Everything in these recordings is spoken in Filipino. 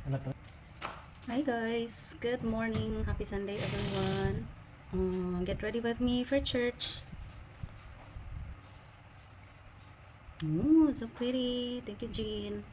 Hi guys, good morning, happy Sunday everyone. Get ready with me for church. Oh, so pretty. Thank you, Jean.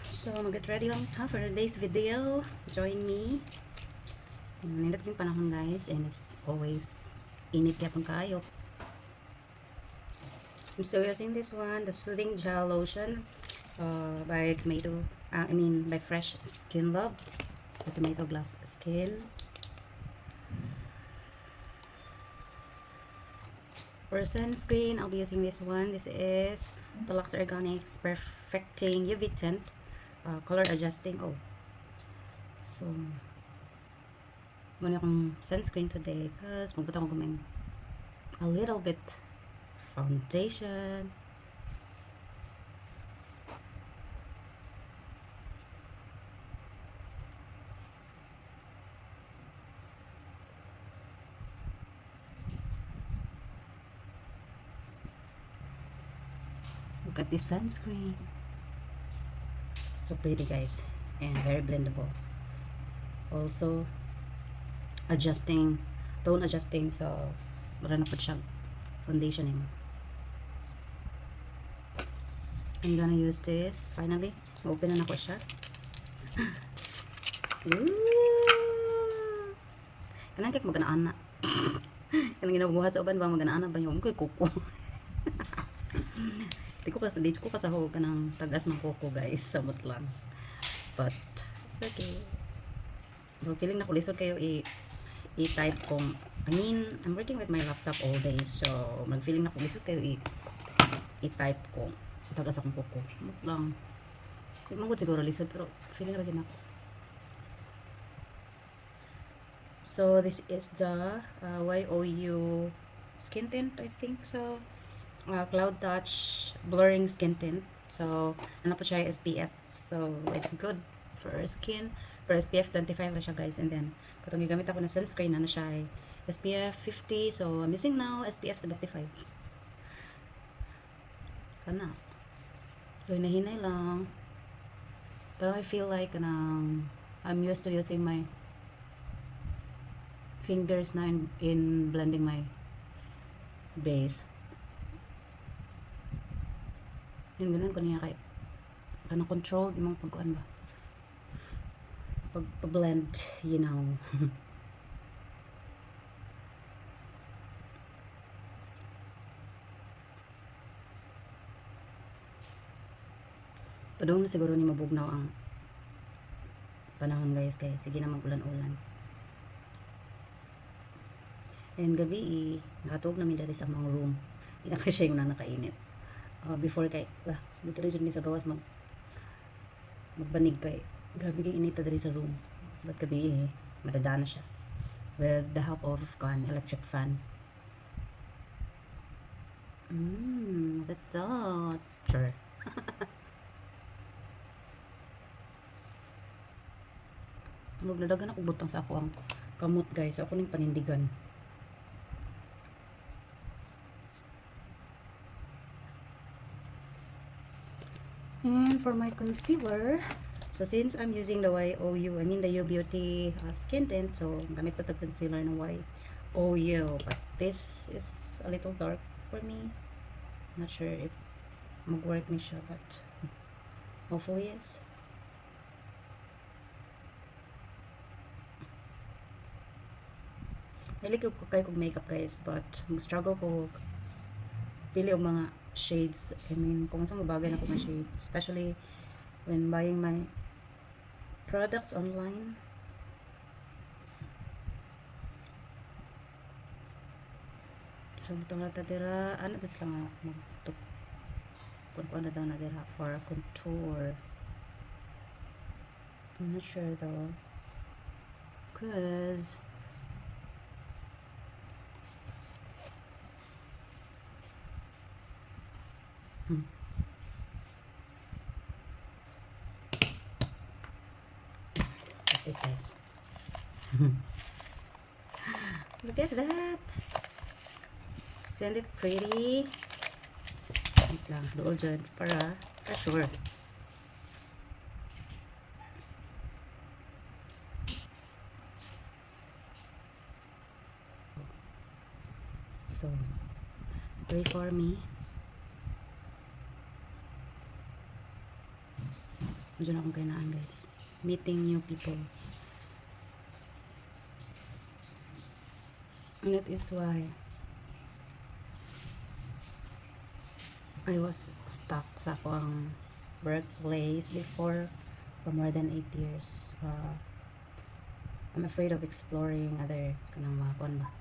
So, mag-get ready lang ta for today's video. Join me. Nindot yung panahon guys, and it's always init yapon kayo. I'm still using this one, the Soothing Gel Lotion by by Fresh Skin Love, the Tomato Glass Skin. For sunscreen, I'll be using this one. This is the Lux Organics Perfecting UV Tint, color adjusting. Oh, so muna akong sunscreen today because magbuta ko guming a little bit foundation. Look at this sunscreen. So pretty guys, and very blendable. Also tone adjusting, so mara na po siya foundationing. I'm gonna use this finally. Open na ko siya. Kanang kek magana-ana. Kanang ginabuhat sa uban ba magana-ana ba yung koy kuko. Di ko kasahog kanang tagas ng kuko guys, samot lang. But it's okay. So feeling na kulisod kayo i-type kong I'm working with my laptop all day, so mag-feeling na kulisod kayo i-type kong tagas akong kuko. Samot lang. Di man gud siguro lisod pero feeling lagi na ako. So this is the YOU skin tint, I think so. Cloud Touch blurring skin tint. So ano po siya, SPF. So it's good for skin. For SPF 25 na siya guys. And then katong gigamit ako na sunscreen, ano siya SPF 50. So I'm using now SPF 75. Kana. So hinahinay lang. Pero I feel like I'm used to using my fingers na in blending my base. Yung ganun ko niya kay kanang controlled imong pagkuan ba, pag-blend, you know. Padung na siguro ni mabugnaw ang panahon guys, kay sige na mag-ulan-ulan. And gabi nakatulog namin dali sa mga room. Di na kasi yung nakainit. Before kay dito rin dyan sa gawas magbanig kay grabe kay inita dali sa room. But gabi madadana siya with the help of electric fan. That's that. Sure. Nadagan ako butang sa ako ang kamot guys. So, ako ning panindigan. And for my concealer, so since I'm using the the U Beauty skin tint, so gamit pa concealer ng YOU, but this is a little dark for me. Not sure if mag-work ni siya, but hopefully yes. Really ko kayo kong makeup guys, but mag-struggle ko pili og mga shades. Kung saan mabagay na ko mga shades, especially when buying my products online. So ito na dira, ano ba sila nga magtuk kung ano daw na dira for contour. I'm not sure though, cause this guys. Look at that. Isn't it pretty? wait lang, dool dyan para sure. So, pray for me. Diyan akong kainaan, guys. Meeting new people. And that is why I was stuck sa akong workplace before for more than 8 years. I'm afraid of exploring other kanang mga kuan ba,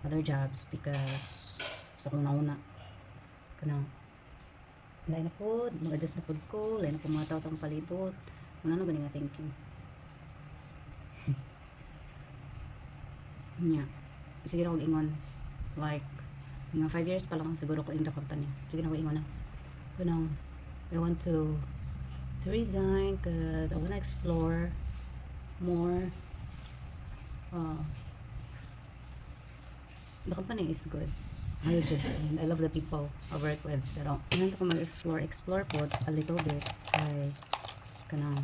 other jobs because sa kung nauna kanang lain na po, mag-adjust na po ko, lain na po mga tao sa palibot. Ano gani nga thinking. Yeah. Sige na akong ingon. Like, mga 5 years pa lang siguro ko in the company. Sige na akong ingon na. Kanang, I want to resign because I want to explore more. The company is good. Ayaw dyan. I love the people I work with. Pero, inanta ko mag-explore po a little bit. Ay, kanang,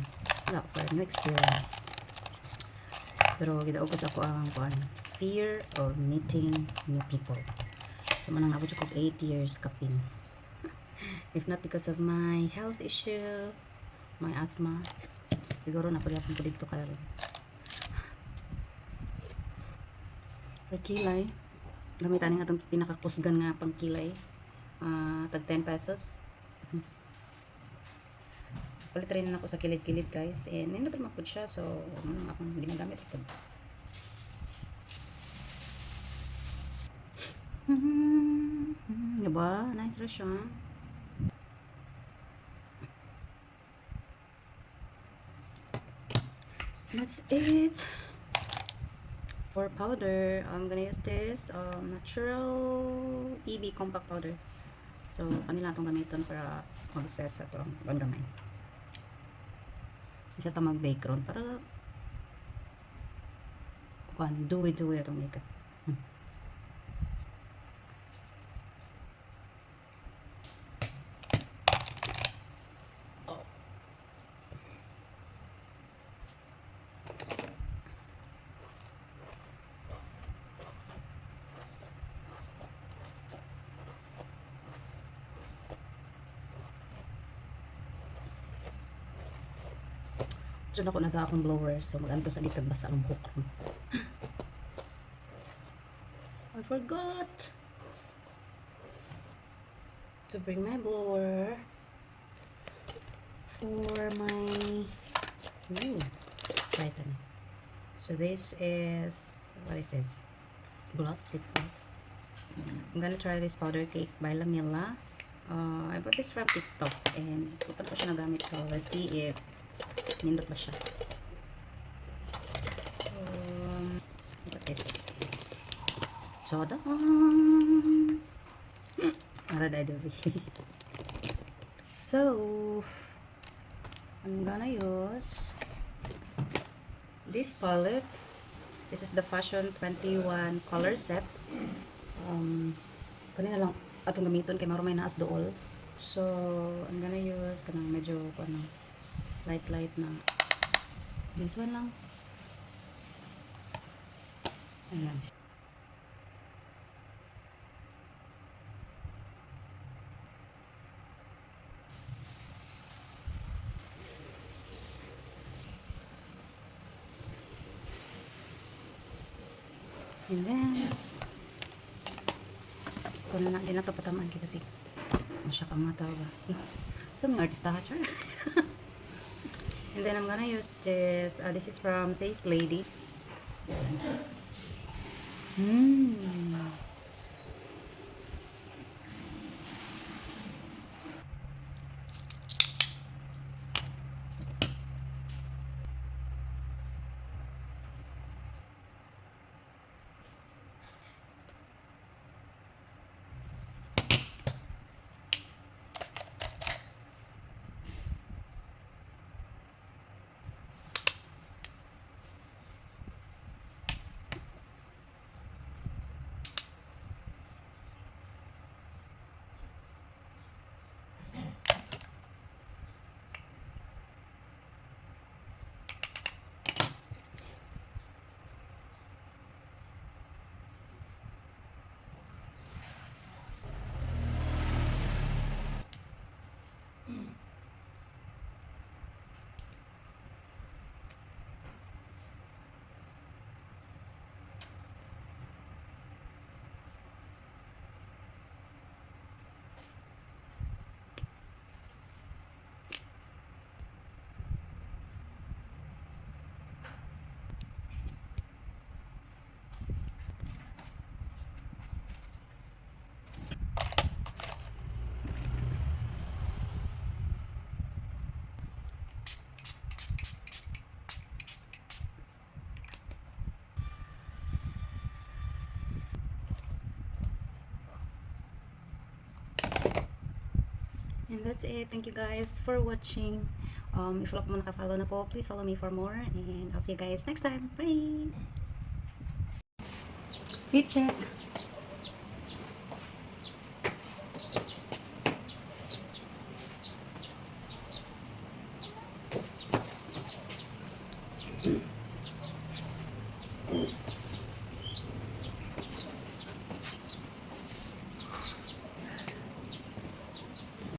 wala, for new experience. Pero, gidaog ko sa ako ang fear of meeting new people. So, manang nabot ko 8 years kapin. If not because of my health issue, my asthma, siguro napagyapon ko dito karon. For kilay, gamitan nga itong pinakakusgan nga pang kilay. Tag 10 pesos. Palit rin ako sa kilid-kilid, guys. And nindot naman po siya. So, akong ginagamit ito. Diba? Nice rin siya. That's it. For powder, I'm gonna use this natural EB compact powder. So, kanila itong gamiton para mag-set sa itong gamay. Isa ito mag-bake ron para dewy itong makeup. Diyan ako nag akong blower, so mag-anto sa dito basa ang hook. I forgot to bring my blower for my right. So this is, what is this? Gloss, lip gloss. I'm gonna try this powder cake by Lamilla. I bought this from TikTok and kapag ko siya nagamit, so let's see if nindot ba siya. What is Choda? So I'm gonna use this palette. This is the Fashion 21 color set. Kanina lang atong gamiton kay marumay naas dool. So I'm gonna use kanang medyo light na. This one lang. Ayan. And then ito na lang din na ito patamaan kasi masya ka mga tao ba. So mga artista ka, char. And then I'm gonna use this. This is from Says Lady. And that's it. Thank you guys for watching. If wala pa mo nakafollow na po, please follow me for more. And I'll see you guys next time. Bye! Fit check!